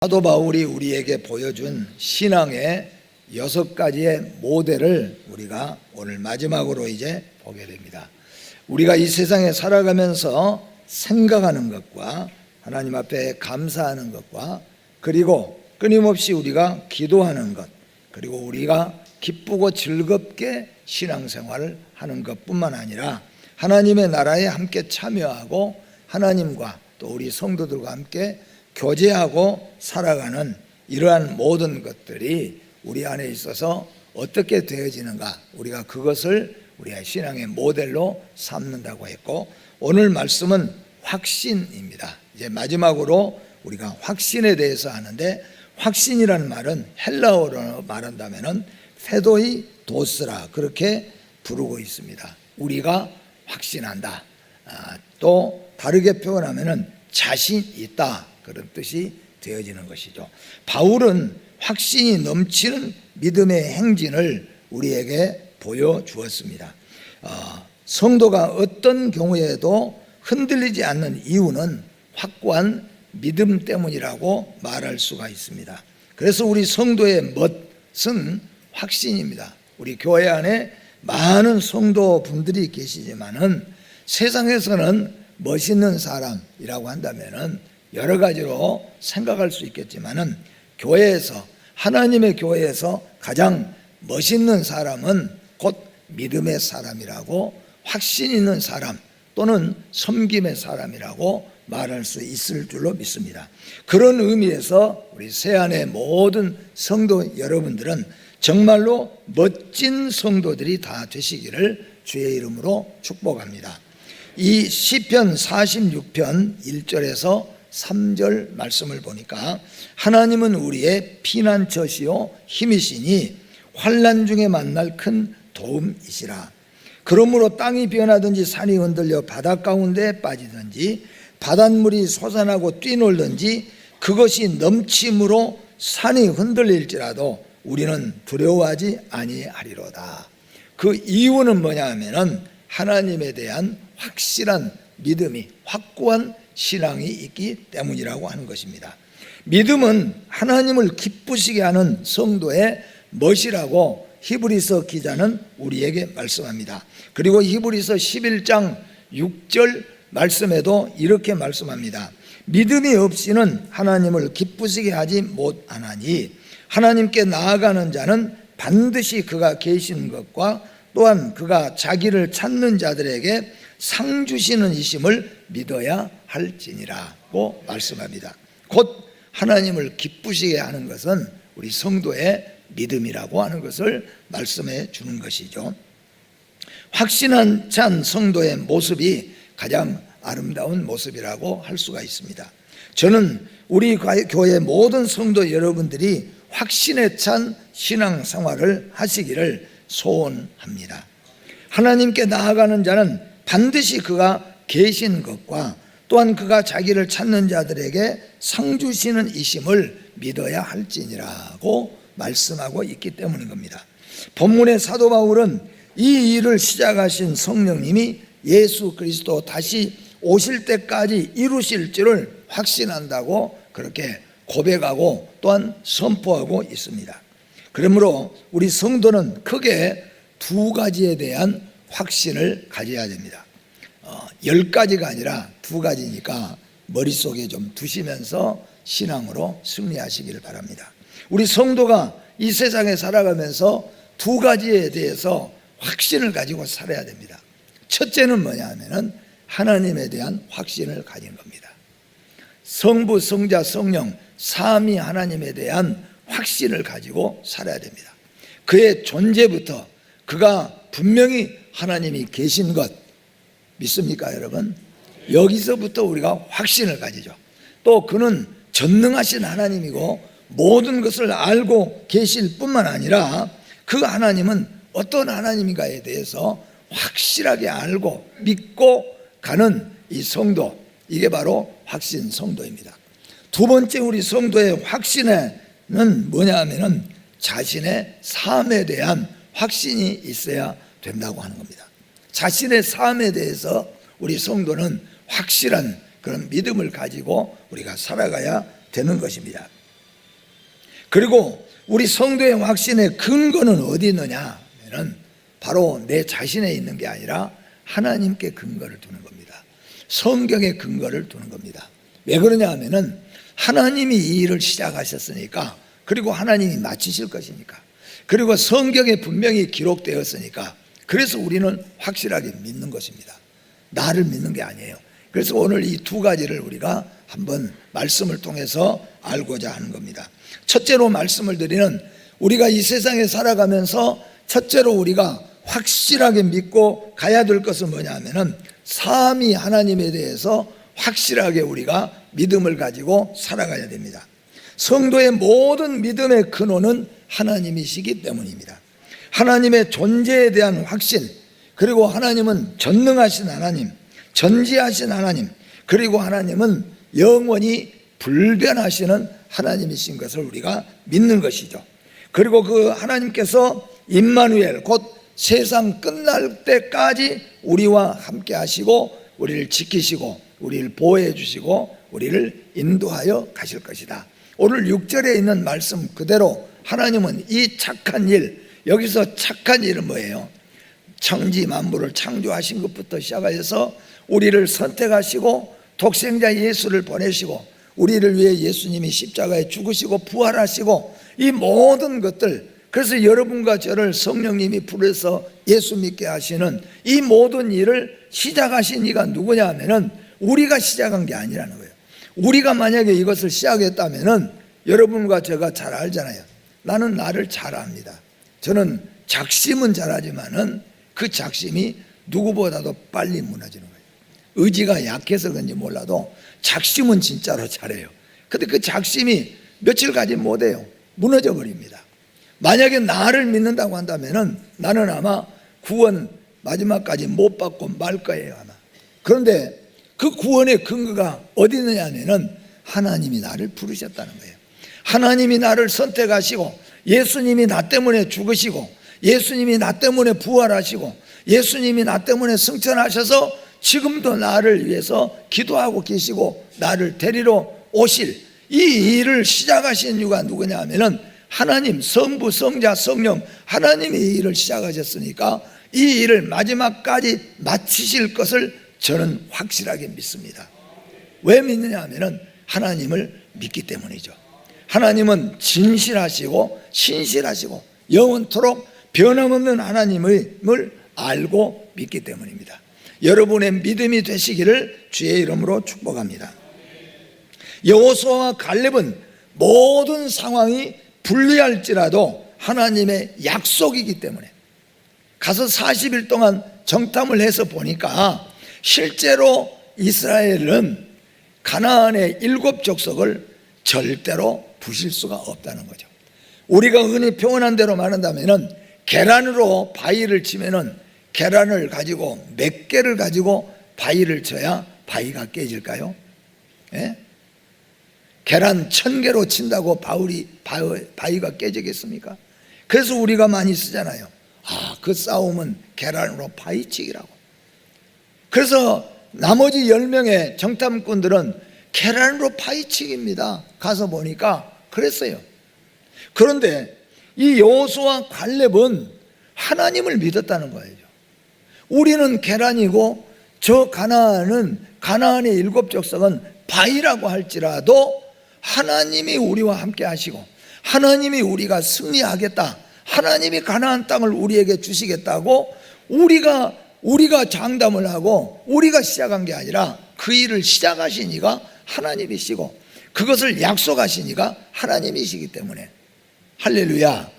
사도 바울이 우리에게 보여준 신앙의 6가지의 모델을 우리가 오늘 마지막으로 이제 보게 됩니다. 우리가 이 세상에 살아가면서 생각하는 것과 하나님 앞에 감사하는 것과 그리고 끊임없이 우리가 기도하는 것, 그리고 우리가 기쁘고 즐겁게 신앙생활을 하는 것뿐만 아니라 하나님의 나라에 함께 참여하고 하나님과 또 우리 성도들과 함께 교제하고 살아가는 이러한 모든 것들이 우리 안에 있어서 어떻게 되어지는가, 우리가 그것을 우리의 신앙의 모델로 삼는다고 했고, 오늘 말씀은 확신입니다. 이제 마지막으로 우리가 확신에 대해서 하는데, 확신이라는 말은 헬라어로 말한다면은 페도이 도스라, 그렇게 부르고 있습니다. 우리가 확신한다. 또 다르게 표현하면은 자신 있다, 그런 뜻이 되어지는 것이죠. 바울은 확신이 넘치는 믿음의 행진을 우리에게 보여주었습니다. 성도가 어떤 경우에도 흔들리지 않는 이유는 확고한 믿음 때문이라고 말할 수가 있습니다. 그래서 우리 성도의 멋은 확신입니다. 우리 교회 안에 많은 성도분들이 계시지만은 세상에서는 멋있는 사람이라고 한다면은 여러 가지로 생각할 수 있겠지만은 교회에서, 하나님의 교회에서 가장 멋있는 사람은 곧 믿음의 사람이라고, 확신 있는 사람 또는 섬김의 사람이라고 말할 수 있을 줄로 믿습니다. 그런 의미에서 우리 세안의 모든 성도 여러분들은 정말로 멋진 성도들이 다 되시기를 주의 이름으로 축복합니다. 이 시편 46편 1절에서 3절 말씀을 보니까, 하나님은 우리의 피난처시요 힘이시니 환난 중에 만날 큰 도움이시라. 그러므로 땅이 변하든지 산이 흔들려 바다 가운데 빠지든지 바닷물이 솟아나고 뛰놀든지 그것이 넘침으로 산이 흔들릴지라도 우리는 두려워하지 아니하리로다. 그 이유는 뭐냐 하면은 하나님에 대한 확실한 믿음이, 확고한 신앙이 있기 때문이라고 하는 것입니다. 믿음은 하나님을 기쁘시게 하는 성도의 멋이라고 히브리서 기자는 우리에게 말씀합니다. 그리고 히브리서 11장 6절 말씀에도 이렇게 말씀합니다. 믿음이 없이는 하나님을 기쁘시게 하지 못하나니 하나님께 나아가는 자는 반드시 그가 계신 것과 또한 그가 자기를 찾는 자들에게 상 주시는 이심을 믿어야 할지니라고 말씀합니다. 곧 하나님을 기쁘시게 하는 것은 우리 성도의 믿음이라고 하는 것을 말씀해 주는 것이죠. 확신한 찬 성도의 모습이 가장 아름다운 모습이라고 할 수가 있습니다. 저는 우리 교회 모든 성도 여러분들이 확신에 찬 신앙생활을 하시기를 소원합니다. 하나님께 나아가는 자는 반드시 그가 계신 것과 또한 그가 자기를 찾는 자들에게 상 주시는 이심을 믿어야 할지니라고 말씀하고 있기 때문인 겁니다. 본문의 사도 바울은 이 일을 시작하신 성령님이 예수 그리스도 다시 오실 때까지 이루실 줄을 확신한다고 그렇게 고백하고 또한 선포하고 있습니다. 그러므로 우리 성도는 크게 2가지에 대한 확신을 가져야 됩니다. 10가지가 아니라 2가지니까 머릿속에 좀 두시면서 신앙으로 승리하시기를 바랍니다. 우리 성도가 이 세상에 살아가면서 2가지에 대해서 확신을 가지고 살아야 됩니다. 첫째는 뭐냐 하면은 하나님에 대한 확신을 가진 겁니다. 성부, 성자, 성령 삼위 하나님에 대한 확신을 가지고 살아야 됩니다. 그의 존재부터, 그가 분명히 하나님이 계신 것 믿습니까 여러분? 여기서부터 우리가 확신을 가지죠. 또 그는 전능하신 하나님이고 모든 것을 알고 계실 뿐만 아니라 그 하나님은 어떤 하나님인가에 대해서 확실하게 알고 믿고 가는 이 성도, 이게 바로 확신 성도입니다. 2번째 우리 성도의 확신에는 뭐냐 하면은 자신의 삶에 대한 확신이 있어야 된다고 하는 겁니다. 자신의 삶에 대해서 우리 성도는 확실한 그런 믿음을 가지고 우리가 살아가야 되는 것입니다. 그리고 우리 성도의 확신의 근거는 어디 있느냐 하면 바로 내 자신에 있는 게 아니라 하나님께 근거를 두는 겁니다. 성경에 근거를 두는 겁니다. 왜 그러냐 하면은 하나님이 이 일을 시작하셨으니까, 그리고 하나님이 마치실 것이니까, 그리고 성경에 분명히 기록되었으니까, 그래서 우리는 확실하게 믿는 것입니다. 나를 믿는 게 아니에요. 그래서 오늘 이 두 가지를 우리가 한번 말씀을 통해서 알고자 하는 겁니다. 첫째로 말씀을 드리는, 우리가 이 세상에 살아가면서 첫째로 우리가 확실하게 믿고 가야 될 것은 뭐냐 하면은 삼위 하나님에 대해서 확실하게 우리가 믿음을 가지고 살아가야 됩니다. 성도의 모든 믿음의 근원은 하나님이시기 때문입니다. 하나님의 존재에 대한 확신, 그리고 하나님은 전능하신 하나님, 전지하신 하나님, 그리고 하나님은 영원히 불변하시는 하나님이신 것을 우리가 믿는 것이죠. 그리고 그 하나님께서 임마누엘, 곧 세상 끝날 때까지 우리와 함께 하시고 우리를 지키시고 우리를 보호해 주시고 우리를 인도하여 가실 것이다. 오늘 6절에 있는 말씀 그대로 하나님은 이 착한 일, 여기서 착한 일은 뭐예요? 천지 만물을 창조하신 것부터 시작하여서 우리를 선택하시고 독생자 예수를 보내시고 우리를 위해 예수님이 십자가에 죽으시고 부활하시고 이 모든 것들, 그래서 여러분과 저를 성령님이 부르셔서 예수 믿게 하시는 이 모든 일을 시작하신 이가 누구냐 하면은 우리가 시작한 게 아니라는 거예요. 우리가 만약에 이것을 시작했다면은 여러분과 제가 잘 알잖아요. 나는 나를 잘 압니다. 저는 작심은 잘하지만은 그 작심이 누구보다도 빨리 무너지는 거예요. 의지가 약해서 그런지 몰라도 작심은 진짜로 잘해요. 근데 그 작심이 며칠 가지 못해요. 무너져 버립니다. 만약에 나를 믿는다고 한다면은 나는 아마 구원 마지막까지 못 받고 말 거예요, 아마. 그런데 그 구원의 근거가 어디 있느냐 하면은 하나님이 나를 부르셨다는 거예요. 하나님이 나를 선택하시고 예수님이 나 때문에 죽으시고 예수님이 나 때문에 부활하시고 예수님이 나 때문에 승천하셔서 지금도 나를 위해서 기도하고 계시고 나를 데리러 오실 이 일을 시작하신 이유가 누구냐 하면은 하나님, 성부, 성자, 성령, 하나님이 이 일을 시작하셨으니까 이 일을 마지막까지 마치실 것을 저는 확실하게 믿습니다. 왜 믿느냐 하면은 하나님을 믿기 때문이죠. 하나님은 진실하시고 신실하시고 영원토록 변함없는 하나님을 알고 믿기 때문입니다. 여러분의 믿음이 되시기를 주의 이름으로 축복합니다. 여호수아와 갈렙은 모든 상황이 불리할지라도 하나님의 약속이기 때문에 가서 40일 동안 정탐을 해서 보니까 실제로 이스라엘은 가나안의 7 족속을 절대로 부실 수가 없다는 거죠. 우리가 흔히 표현한 대로 말한다면은 계란으로 바위를 치면은 계란을 가지고 몇 개를 가지고 바위를 쳐야 바위가 깨질까요? 예? 계란 1000개로 친다고 바위가 깨지겠습니까? 그래서 우리가 많이 쓰잖아요. 그 싸움은 계란으로 바위치기라고. 그래서 나머지 10명의 정탐꾼들은 계란으로 바위치기입니다. 가서 보니까 그랬어요. 그런데 이 여호수아와 갈렙은 하나님을 믿었다는 거예요. 우리는 계란이고 저 가나안의 7 족속은 바위라고 할지라도 하나님이 우리와 함께 하시고 하나님이 우리가 승리하겠다, 하나님이 가나안 땅을 우리에게 주시겠다고 우리가 장담을 하고 우리가 시작한 게 아니라 그 일을 시작하신 이가 하나님이시고 그것을 약속하신 이가 하나님이시기 때문에 할렐루야.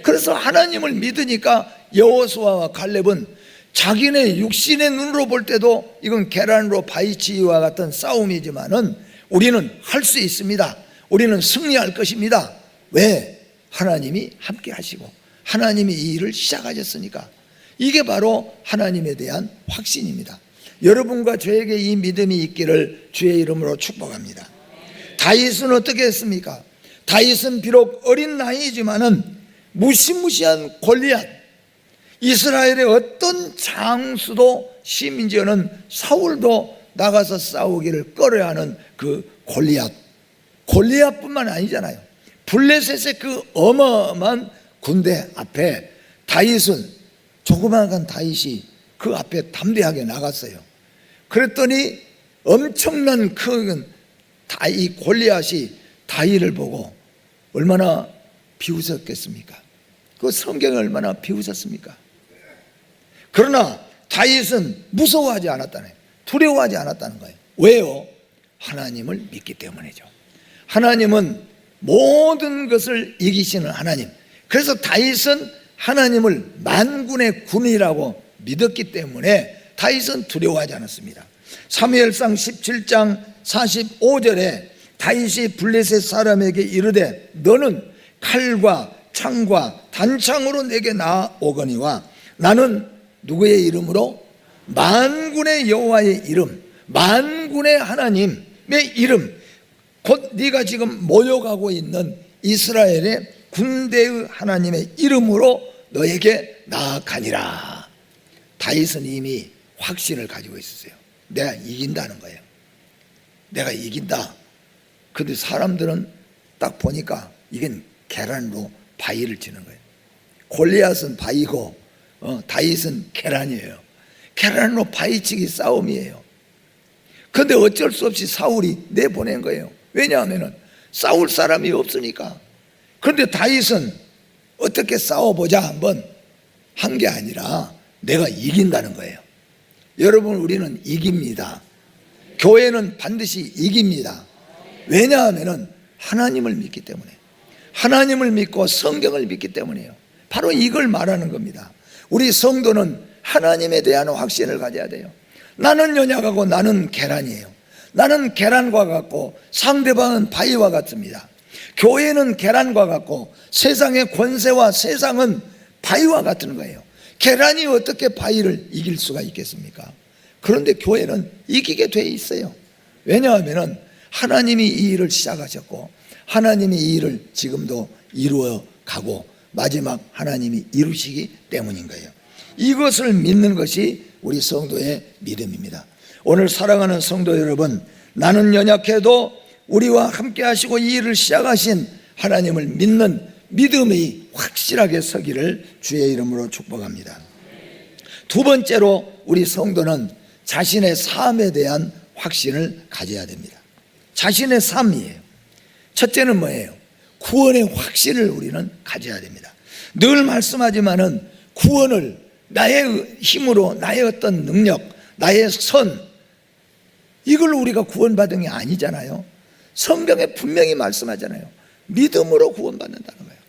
그래서 하나님을 믿으니까 여호수아와 갈렙은 자기네 육신의 눈으로 볼 때도 이건 계란으로 바위치기와 같은 싸움이지만은 우리는 할 수 있습니다. 우리는 승리할 것입니다. 왜? 하나님이 함께 하시고 하나님이 이 일을 시작하셨으니까. 이게 바로 하나님에 대한 확신입니다. 여러분과 저에게 이 믿음이 있기를 주의 이름으로 축복합니다. 다윗은 어떻게 했습니까? 다윗은 비록 어린 나이지만은 무시무시한 골리앗, 이스라엘의 어떤 장수도 심지어는 사울도 나가서 싸우기를 꺼려하는 그 골리앗뿐만 아니잖아요. 블레셋의 그 어마어마한 군대 앞에 다윗은, 조그마한 다윗이 그 앞에 담대하게 나갔어요. 그랬더니 엄청난 큰 이 골리앗이 다윗을 보고 얼마나 비웃었겠습니까? 그 성경이 얼마나 비웃었습니까? 그러나 다윗은 무서워하지 않았다네, 두려워하지 않았다는 거예요. 왜요? 하나님을 믿기 때문이죠. 하나님은 모든 것을 이기시는 하나님. 그래서 다윗은 하나님을 만군의 군이라고 믿었기 때문에 다윗은 두려워하지 않았습니다. 사무엘상 17장 45절에 다윗이 블레셋 사람에게 이르되 너는 칼과 창과 단창으로 내게 나아오거니와 나는 누구의 이름으로? 만군의 여호와의 이름, 만군의 하나님의 이름, 곧 네가 지금 모여가고 있는 이스라엘의 군대의 하나님의 이름으로 너에게 나아가니라. 다윗은 이미 확신을 가지고 있었어요. 내가 이긴다는 거예요. 내가 이긴다. 근데 사람들은 딱 보니까 이건 계란으로 바위를 치는 거예요. 골리앗은 바위고 다윗은 계란이에요. 계란으로 바위치기 싸움이에요. 그런데 어쩔 수 없이 사울이 내보낸 거예요. 왜냐하면 싸울 사람이 없으니까. 그런데 다윗은 어떻게 싸워보자 한번 한 게 아니라 내가 이긴다는 거예요. 여러분, 우리는 이깁니다. 교회는 반드시 이깁니다. 왜냐하면 하나님을 믿기 때문에, 하나님을 믿고 성경을 믿기 때문이에요. 바로 이걸 말하는 겁니다. 우리 성도는 하나님에 대한 확신을 가져야 돼요. 나는 연약하고 나는 계란이에요. 나는 계란과 같고 상대방은 바위와 같습니다. 교회는 계란과 같고 세상의 권세와 세상은 바위와 같은 거예요. 계란이 어떻게 바위를 이길 수가 있겠습니까? 그런데 교회는 이기게 돼 있어요. 왜냐하면 하나님이 이 일을 시작하셨고 하나님이 이 일을 지금도 이루어 가고 마지막 하나님이 이루시기 때문인 거예요. 이것을 믿는 것이 우리 성도의 믿음입니다. 오늘 사랑하는 성도 여러분, 나는 연약해도 우리와 함께 하시고 이 일을 시작하신 하나님을 믿는 믿음이 확실하게 서기를 주의 이름으로 축복합니다. 두 번째로 우리 성도는 자신의 삶에 대한 확신을 가져야 됩니다. 자신의 삶이에요. 첫째는 뭐예요? 구원의 확신을 우리는 가져야 됩니다. 늘 말씀하지만은 구원을 나의 힘으로, 나의 어떤 능력, 나의 선, 이걸 우리가 구원받은 게 아니잖아요. 성경에 분명히 말씀하잖아요. 믿음으로 구원받는다는 거예요.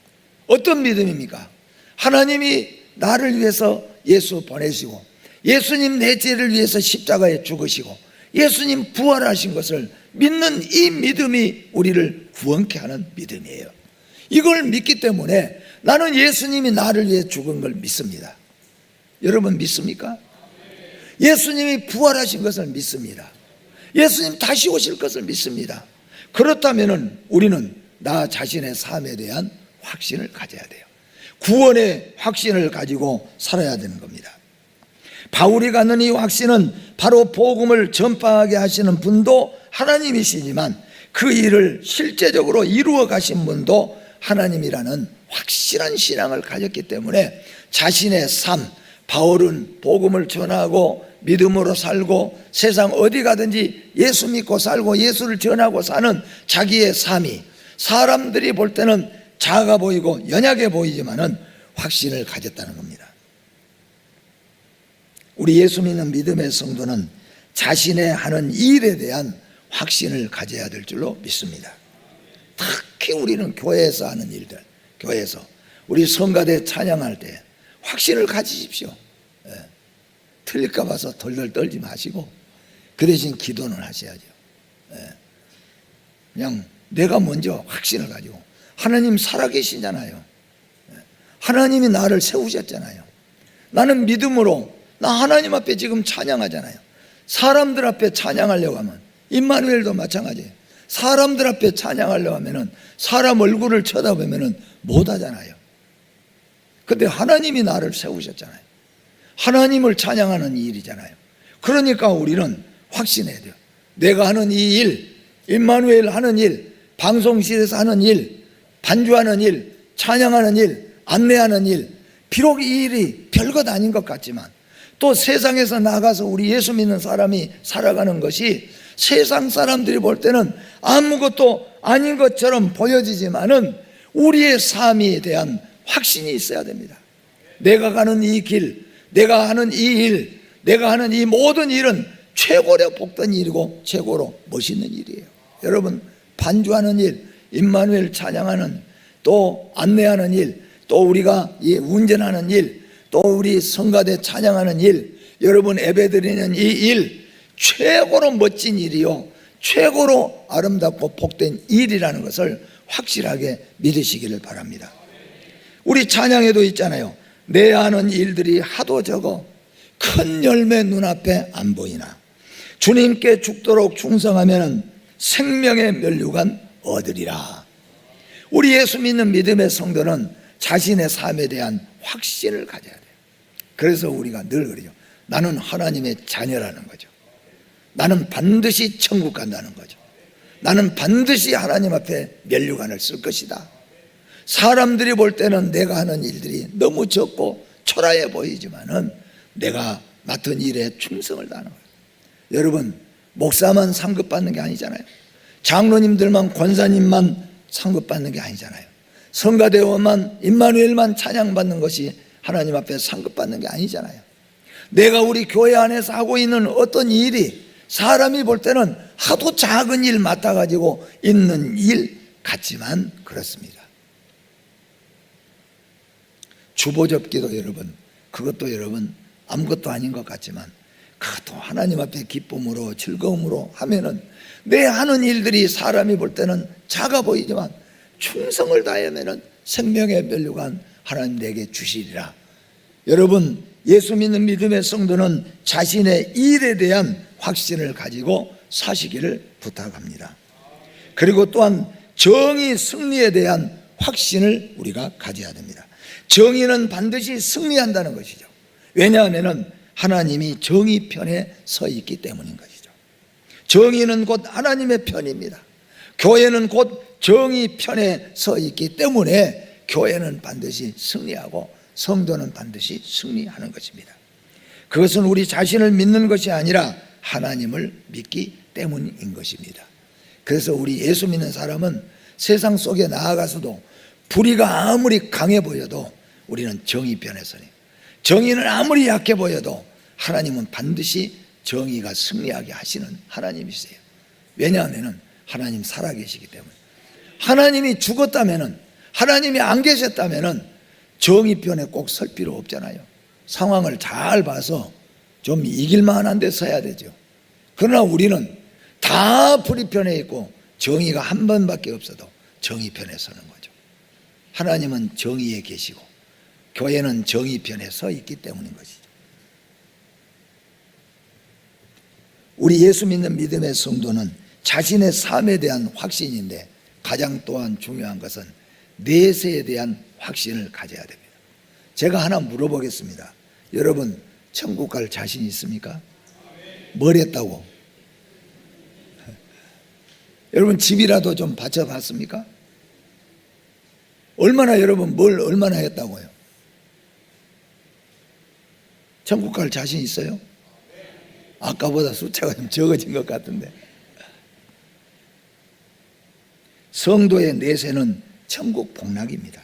어떤 믿음입니까? 하나님이 나를 위해서 예수 보내시고 예수님 내 죄를 위해서 십자가에 죽으시고 예수님 부활하신 것을 믿는 이 믿음이 우리를 구원케 하는 믿음이에요. 이걸 믿기 때문에 나는 예수님이 나를 위해 죽은 걸 믿습니다. 여러분 믿습니까? 예수님이 부활하신 것을 믿습니다. 예수님 다시 오실 것을 믿습니다. 그렇다면 우리는 나 자신의 삶에 대한 확신을 가져야 돼요. 구원의 확신을 가지고 살아야 되는 겁니다. 바울이 갖는 이 확신은 바로 복음을 전파하게 하시는 분도 하나님이시지만 그 일을 실제적으로 이루어 가신 분도 하나님이라는 확실한 신앙을 가졌기 때문에 자신의 삶, 바울은 복음을 전하고 믿음으로 살고 세상 어디 가든지 예수 믿고 살고 예수를 전하고 사는 자기의 삶이 사람들이 볼 때는 작아 보이고 연약해 보이지만은 확신을 가졌다는 겁니다. 우리 예수 믿는 믿음의 성도는 자신의 하는 일에 대한 확신을 가져야 될 줄로 믿습니다. 특히 우리는 교회에서 하는 일들, 교회에서 우리 성가대 찬양할 때 확신을 가지십시오. 틀릴까 봐서 덜덜 떨지 마시고 그 대신 기도는 하셔야죠. 그냥 내가 먼저 확신을 가지고, 하나님 살아계시잖아요. 하나님이 나를 세우셨잖아요. 나는 믿음으로 나 하나님 앞에 지금 찬양하잖아요. 사람들 앞에 찬양하려고 하면, 임마누엘도 마찬가지예요. 사람들 앞에 찬양하려고 하면은 사람 얼굴을 쳐다보면은 못 하잖아요. 근데 하나님이 나를 세우셨잖아요. 하나님을 찬양하는 일이잖아요. 그러니까 우리는 확신해야 돼요. 내가 하는 이 일, 임마누엘 하는 일, 방송실에서 하는 일, 반주하는 일, 찬양하는 일, 안내하는 일, 비록 이 일이 별것 아닌 것 같지만 또 세상에서 나가서 우리 예수 믿는 사람이 살아가는 것이 세상 사람들이 볼 때는 아무것도 아닌 것처럼 보여지지만은 우리의 삶에 대한 확신이 있어야 됩니다. 내가 가는 이 길, 내가 하는 이 일, 내가 하는 이 모든 일은 최고로 복된 일이고 최고로 멋있는 일이에요. 여러분, 반주하는 일, 임마누엘 찬양하는, 또 안내하는 일, 또 우리가 운전하는 일, 또 우리 성가대 찬양하는 일, 여러분 예배드리는 이 일, 최고로 멋진 일이요, 최고로 아름답고 복된 일이라는 것을 확실하게 믿으시기를 바랍니다. 우리 찬양에도 있잖아요. 내 하는 일들이 하도 적어 큰 열매 눈앞에 안 보이나 주님께 죽도록 충성하면 생명의 면류관 얻으리라. 우리 예수 믿는 믿음의 성도는 자신의 삶에 대한 확신을 가져야 돼요. 그래서 우리가 늘 그러죠. 나는 하나님의 자녀라는 거죠. 나는 반드시 천국 간다는 거죠. 나는 반드시 하나님 앞에 면류관을 쓸 것이다. 사람들이 볼 때는 내가 하는 일들이 너무 적고 초라해 보이지만은 내가 맡은 일에 충성을 다하는 거예요. 여러분, 목사만 상급 받는 게 아니잖아요. 장로님들만, 권사님만 상급 받는 게 아니잖아요. 성가대원만, 임마누엘만 찬양받는 것이 하나님 앞에 상급 받는 게 아니잖아요. 내가 우리 교회 안에서 하고 있는 어떤 일이 사람이 볼 때는 하도 작은 일 맡아가지고 있는 일 같지만 그렇습니다. 주보접기도 여러분, 그것도 여러분 아무것도 아닌 것 같지만 그것도 하나님 앞에 기쁨으로 즐거움으로 하면은 내 하는 일들이 사람이 볼 때는 작아 보이지만 충성을 다하면은 생명의 면류관 하나님 내게 주시리라. 여러분, 예수 믿는 믿음의 성도는 자신의 일에 대한 확신을 가지고 사시기를 부탁합니다. 그리고 또한 정의 승리에 대한 확신을 우리가 가져야 됩니다. 정의는 반드시 승리한다는 것이죠. 왜냐하면 하나님이 정의 편에 서 있기 때문인 것이죠. 정의는 곧 하나님의 편입니다. 교회는 곧 정의 편에 서 있기 때문에 교회는 반드시 승리하고 성도는 반드시 승리하는 것입니다. 그것은 우리 자신을 믿는 것이 아니라 하나님을 믿기 때문인 것입니다. 그래서 우리 예수 믿는 사람은 세상 속에 나아가서도 불의가 아무리 강해 보여도 우리는 정의 편에 서요. 정의는 아무리 약해 보여도 하나님은 반드시 정의가 승리하게 하시는 하나님이세요. 왜냐하면 하나님 살아계시기 때문에. 하나님이 죽었다면, 하나님이 안 계셨다면 정의 편에 꼭 설 필요 없잖아요. 상황을 잘 봐서 좀 이길 만한 데 서야 되죠. 그러나 우리는 다 불의 편에 있고 정의가 한 번밖에 없어도 정의 편에 서는 거죠. 하나님은 정의에 계시고 교회는 정의 편에 서 있기 때문인 것이죠. 우리 예수 믿는 믿음의 성도는 자신의 삶에 대한 확신인데 가장 또한 중요한 것은 내세에 대한 확신을 가져야 됩니다. 제가 하나 물어보겠습니다. 여러분, 천국 갈 자신 있습니까? 뭘 했다고? 여러분, 집이라도 좀 바쳐봤습니까? 얼마나, 여러분, 뭘 얼마나 했다고요? 천국 갈 자신 있어요? 아까보다 숫자가 좀 적어진 것 같은데. 성도의 내세는 천국 복락입니다.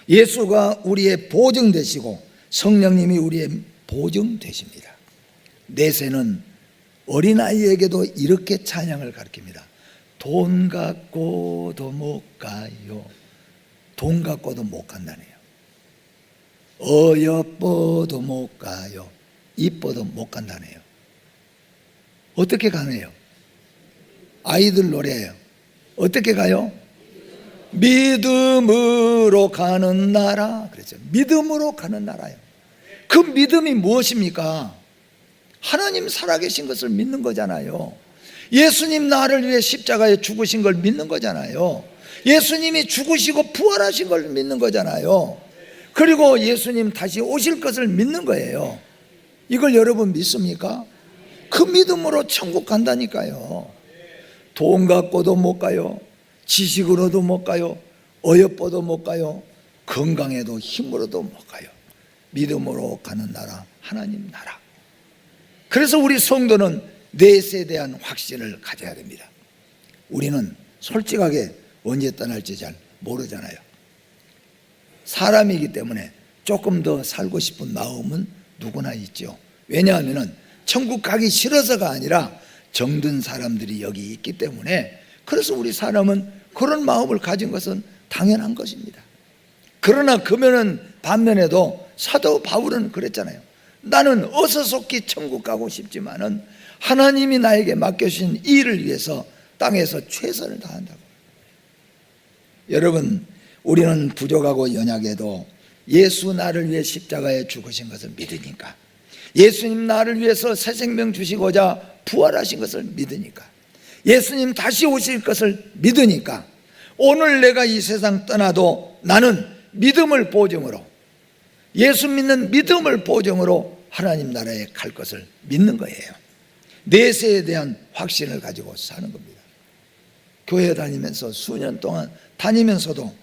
예수가 우리의 보증 되시고 성령님이 우리의 보증 되십니다. 내세는 어린아이에게도 이렇게 찬양을 가르칩니다. 돈 갖고도 못 가요. 돈 갖고도 못 간다네요. 어여뻐도 못 가요. 이뻐도 못 간다네요. 어떻게 가네요? 아이들 노래예요. 어떻게 가요? 믿음으로 가는 나라. 그랬죠. 믿음으로 가는 나라요. 그 믿음이 무엇입니까? 하나님 살아계신 것을 믿는 거잖아요. 예수님 나를 위해 십자가에 죽으신 걸 믿는 거잖아요. 예수님이 죽으시고 부활하신 걸 믿는 거잖아요. 그리고 예수님 다시 오실 것을 믿는 거예요. 이걸 여러분 믿습니까? 그 믿음으로 천국 간다니까요. 돈 갖고도 못 가요. 지식으로도 못 가요. 어여뻐도 못 가요. 건강해도 힘으로도 못 가요. 믿음으로 가는 나라, 하나님 나라. 그래서 우리 성도는 넷에 대한 확신을 가져야 됩니다. 우리는 솔직하게 언제 떠날지 잘 모르잖아요. 사람이기 때문에 조금 더 살고 싶은 마음은 누구나 있죠. 왜냐하면 천국 가기 싫어서가 아니라 정든 사람들이 여기 있기 때문에, 그래서 우리 사람은 그런 마음을 가진 것은 당연한 것입니다. 그러나 반면에도 사도 바울은 그랬잖아요. 나는 어서 속히 천국 가고 싶지만은 하나님이 나에게 맡겨주신 일을 위해서 땅에서 최선을 다한다고. 여러분, 우리는 부족하고 연약해도 예수 나를 위해 십자가에 죽으신 것을 믿으니까, 예수님 나를 위해서 새 생명 주시고자 부활하신 것을 믿으니까, 예수님 다시 오실 것을 믿으니까, 오늘 내가 이 세상 떠나도 나는 믿음을 보증으로, 예수 믿는 믿음을 보증으로 하나님 나라에 갈 것을 믿는 거예요. 내세에 대한 확신을 가지고 사는 겁니다. 교회 다니면서 수년 동안 다니면서도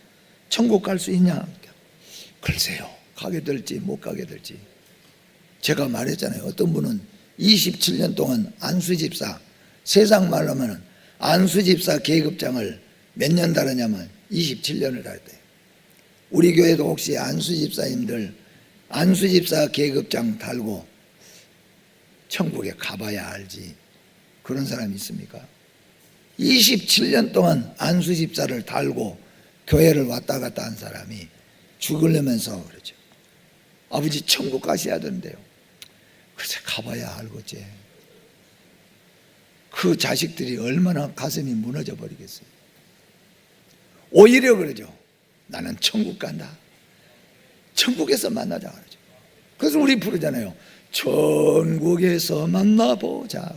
천국 갈 수 있냐? 글쎄요, 가게 될지 못 가게 될지. 제가 말했잖아요. 어떤 분은 27년 동안 안수집사, 세상 말로 하면 안수집사 계급장을 몇 년 달았냐면 27년을 달았대요. 우리 교회도 혹시 안수집사님들 안수집사 계급장 달고 천국에 가봐야 알지, 그런 사람이 있습니까? 27년 동안 안수집사를 달고 교회를 왔다 갔다 한 사람이 죽으려면서 그러죠. 아버지 천국 가셔야 되는데요. 그래서 가봐야 알겠지. 그 자식들이 얼마나 가슴이 무너져 버리겠어요. 오히려 그러죠. 나는 천국 간다. 천국에서 만나자 그러죠. 그래서 우리 부르잖아요. 천국에서 만나보자.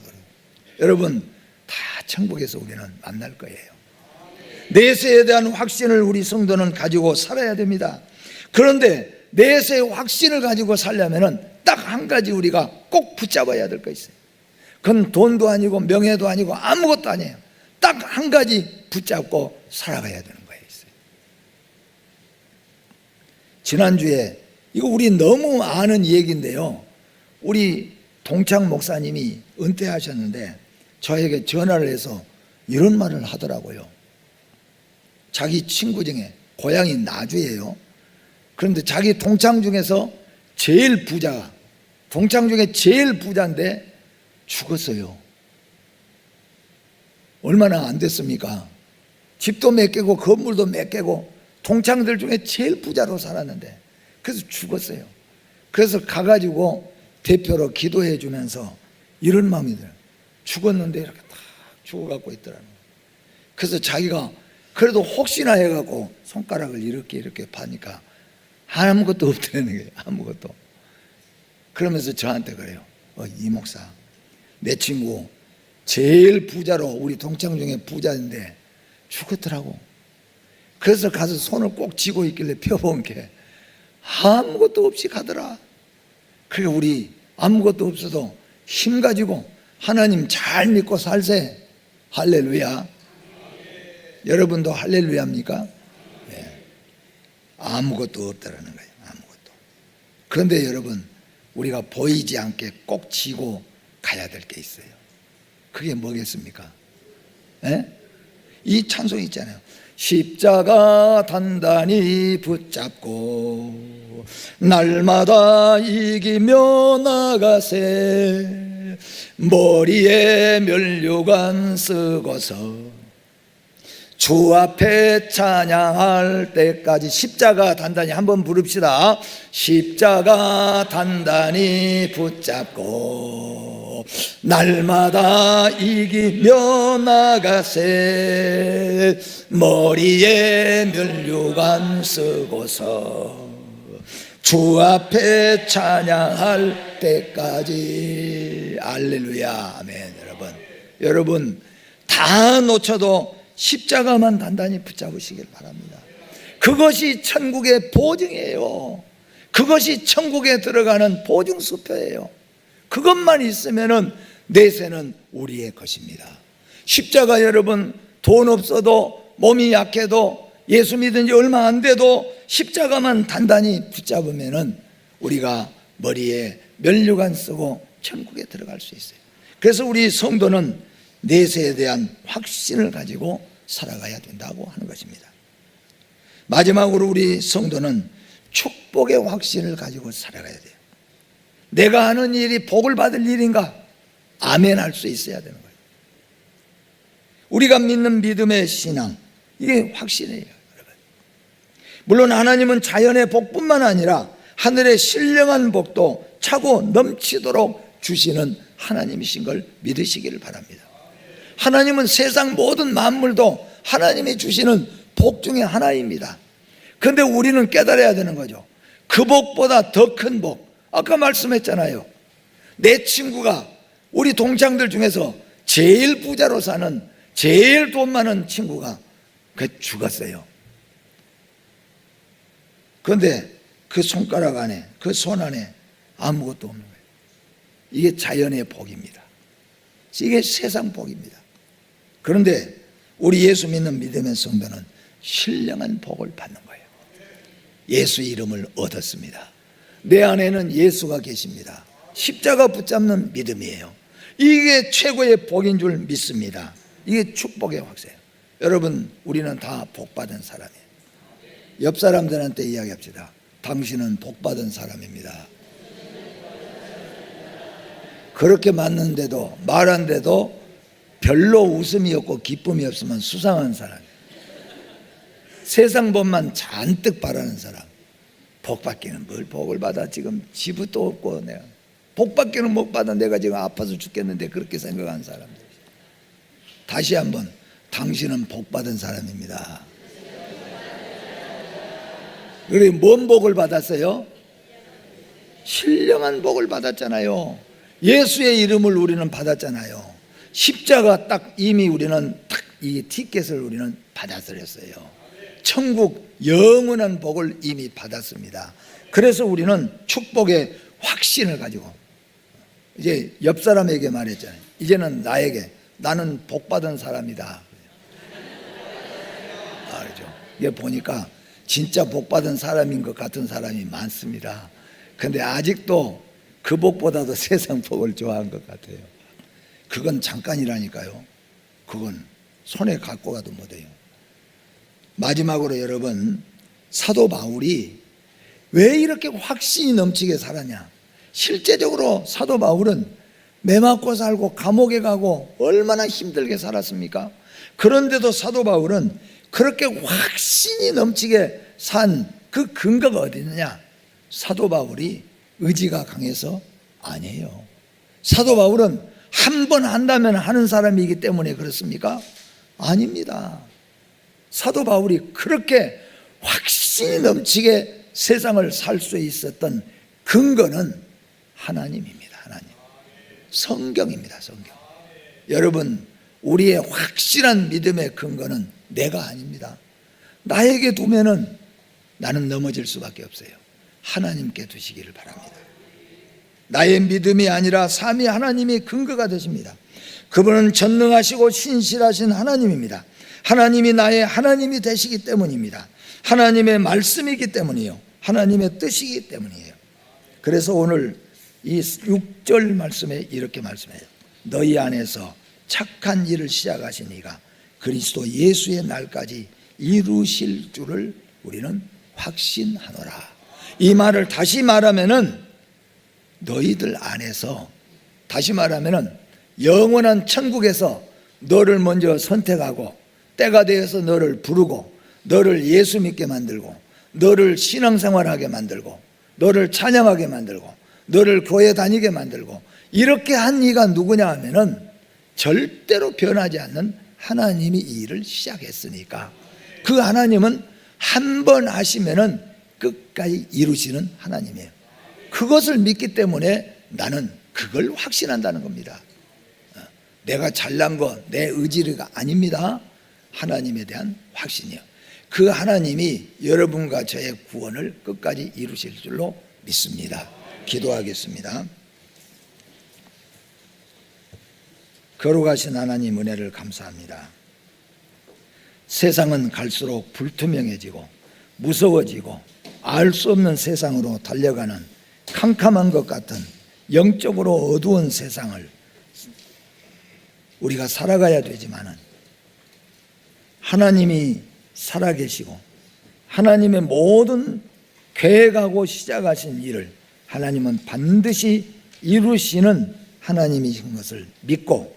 여러분, 다 천국에서 우리는 만날 거예요. 내세에 대한 확신을 우리 성도는 가지고 살아야 됩니다. 그런데 내세의 확신을 가지고 살려면 딱 한 가지 우리가 꼭 붙잡아야 될 거 있어요. 그건 돈도 아니고 명예도 아니고 아무것도 아니에요. 딱 한 가지 붙잡고 살아가야 되는 거예요. 지난주에, 이거 우리 너무 아는 얘기인데요, 우리 동창 목사님이 은퇴하셨는데 저에게 전화를 해서 이런 말을 하더라고요. 자기 친구 중에, 고향이 나주예요. 그런데 자기 동창 중에서 제일 부자, 동창 중에 제일 부자인데 죽었어요. 얼마나 안 됐습니까? 집도 몇 개고 건물도 몇 개고 동창들 중에 제일 부자로 살았는데, 그래서 죽었어요. 그래서 가가지고 대표로 기도해 주면서 이런 마음이 들어요. 죽었는데 이렇게 딱 죽어갖고 있더라고요. 그래서 자기가 그래도 혹시나 해갖고 손가락을 이렇게 파니까 아무것도 없다는 거예요. 아무것도. 그러면서 저한테 그래요. 이 목사, 내 친구 제일 부자로, 우리 동창 중에 부자인데 죽었더라고. 그래서 가서 손을 꼭 쥐고 있길래 펴본 게 아무것도 없이 가더라. 그러니까 우리 아무것도 없어도 힘 가지고 하나님 잘 믿고 살세. 할렐루야. 여러분도 할렐루야입니까? 네. 아무것도 없다라는 거예요. 아무것도. 그런데 여러분, 우리가 보이지 않게 꼭 쥐고 가야 될 게 있어요. 그게 뭐겠습니까? 네? 이 찬송이 있잖아요. 십자가 단단히 붙잡고 날마다 이기며 나가세. 머리에 면류관 쓰고서 주 앞에 찬양할 때까지. 십자가 단단히 한번 부릅시다. 십자가 단단히 붙잡고 날마다 이기며 나가세. 머리에 면류관 쓰고서 주 앞에 찬양할 때까지. 할렐루야. 아멘. 여러분 다 놓쳐도 십자가만 단단히 붙잡으시길 바랍니다. 그것이 천국의 보증이에요. 그것이 천국에 들어가는 보증수표예요. 그것만 있으면은 내세는 우리의 것입니다. 십자가, 여러분, 돈 없어도, 몸이 약해도, 예수 믿은 지 얼마 안 돼도 십자가만 단단히 붙잡으면은 우리가 머리에 면류관 쓰고 천국에 들어갈 수 있어요. 그래서 우리 성도는 내세에 대한 확신을 가지고 살아가야 된다고 하는 것입니다. 마지막으로 우리 성도는 축복의 확신을 가지고 살아가야 돼요. 내가 하는 일이 복을 받을 일인가? 아멘 할 수 있어야 되는 거예요. 우리가 믿는 믿음의 신앙, 이게 확신이에요, 여러분. 물론 하나님은 자연의 복뿐만 아니라 하늘의 신령한 복도 차고 넘치도록 주시는 하나님이신 걸 믿으시기를 바랍니다. 하나님은 세상 모든 만물도 하나님이 주시는 복 중에 하나입니다. 그런데 우리는 깨달아야 되는 거죠. 그 복보다 더 큰 복, 아까 말씀했잖아요. 내 친구가, 우리 동창들 중에서 제일 부자로 사는, 제일 돈 많은 친구가 죽었어요. 그런데 그 손가락 안에, 그 손 안에 아무것도 없는 거예요. 이게 자연의 복입니다. 이게 세상 복입니다. 그런데 우리 예수 믿는 믿음의 성도는 신령한 복을 받는 거예요. 예수 이름을 얻었습니다. 내 안에는 예수가 계십니다. 십자가 붙잡는 믿음이에요. 이게 최고의 복인 줄 믿습니다. 이게 축복의 확세예요. 여러분, 우리는 다 복받은 사람이에요. 옆 사람들한테 이야기합시다. 당신은 복받은 사람입니다. 그렇게 맞는데도, 말한데도 별로 웃음이 없고 기쁨이 없으면 수상한 사람이에요. 세상 법만 잔뜩 바라는 사람. 복 받기는 뭘 복을 받아. 지금 집도 없고 내가 복 받기는 못 받아. 내가 지금 아파서 죽겠는데, 그렇게 생각하는 사람들. 다시 한번, 당신은 복 받은 사람입니다. 그래, 뭔 복을 받았어요? 신령한 복을 받았잖아요. 예수의 이름을 우리는 받았잖아요. 십자가 딱 이미 우리는 딱 이 티켓을 우리는 받아들였어요. 천국 영원한 복을 이미 받았습니다. 그래서 우리는 축복의 확신을 가지고, 이제 옆 사람에게 말했잖아요. 이제는 나에게, 나는 복받은 사람이다. 그렇죠. 이게 보니까 진짜 복받은 사람인 것 같은 사람이 많습니다. 그런데 아직도 그 복보다도 세상 복을 좋아한 것 같아요. 그건 잠깐이라니까요. 그건 손에 갖고 가도 못해요. 마지막으로 여러분, 사도 바울이 왜 이렇게 확신이 넘치게 살았냐? 실제적으로 사도 바울은 매 맞고 살고 감옥에 가고 얼마나 힘들게 살았습니까? 그런데도 사도 바울은 그렇게 확신이 넘치게 산 그 근거가 어디 있느냐? 사도 바울이 의지가 강해서 아니에요. 사도 바울은 한 번 한다면 하는 사람이기 때문에 그렇습니까? 아닙니다. 사도 바울이 그렇게 확신이 넘치게 세상을 살 수 있었던 근거는 하나님입니다. 하나님. 성경입니다. 성경. 여러분, 우리의 확실한 믿음의 근거는 내가 아닙니다. 나에게 두면은 나는 넘어질 수밖에 없어요. 하나님께 두시기를 바랍니다. 나의 믿음이 아니라 삶이 하나님이 근거가 되십니다. 그분은 전능하시고 신실하신 하나님입니다. 하나님이 나의 하나님이 되시기 때문입니다. 하나님의 말씀이기 때문이요, 하나님의 뜻이기 때문이에요. 그래서 오늘 이 6절 말씀에 이렇게 말씀해요. 너희 안에서 착한 일을 시작하신 이가 그리스도 예수의 날까지 이루실 줄을 우리는 확신하노라. 이 말을 다시 말하면은, 너희들 안에서, 다시 말하면은 영원한 천국에서 너를 먼저 선택하고 때가 되어서 너를 부르고 너를 예수 믿게 만들고 너를 신앙생활하게 만들고 너를 찬양하게 만들고 너를 교회 다니게 만들고 이렇게 한 이가 누구냐 하면은 절대로 변하지 않는 하나님이 이 일을 시작했으니까, 그 하나님은 한 번 하시면은 끝까지 이루시는 하나님이에요. 그것을 믿기 때문에 나는 그걸 확신한다는 겁니다. 내가 잘난 거, 내 의지가 아닙니다. 하나님에 대한 확신이요. 그 하나님이 여러분과 저의 구원을 끝까지 이루실 줄로 믿습니다. 기도하겠습니다. 거룩하신 하나님, 은혜를 감사합니다. 세상은 갈수록 불투명해지고 무서워지고 알 수 없는 세상으로 달려가는 캄캄한 것 같은 영적으로 어두운 세상을 우리가 살아가야 되지만은 하나님이 살아계시고 하나님의 모든 계획하고 시작하신 일을 하나님은 반드시 이루시는 하나님이신 것을 믿고,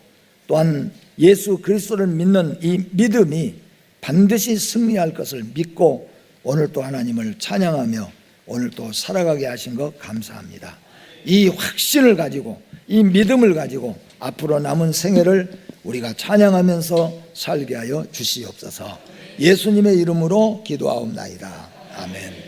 또한 예수 그리스도를 믿는 이 믿음이 반드시 승리할 것을 믿고 오늘 또 하나님을 찬양하며 오늘 또 살아가게 하신 것 감사합니다. 이 확신을 가지고, 이 믿음을 가지고 앞으로 남은 생애를 우리가 찬양하면서 살게 하여 주시옵소서. 예수님의 이름으로 기도하옵나이다. 아멘.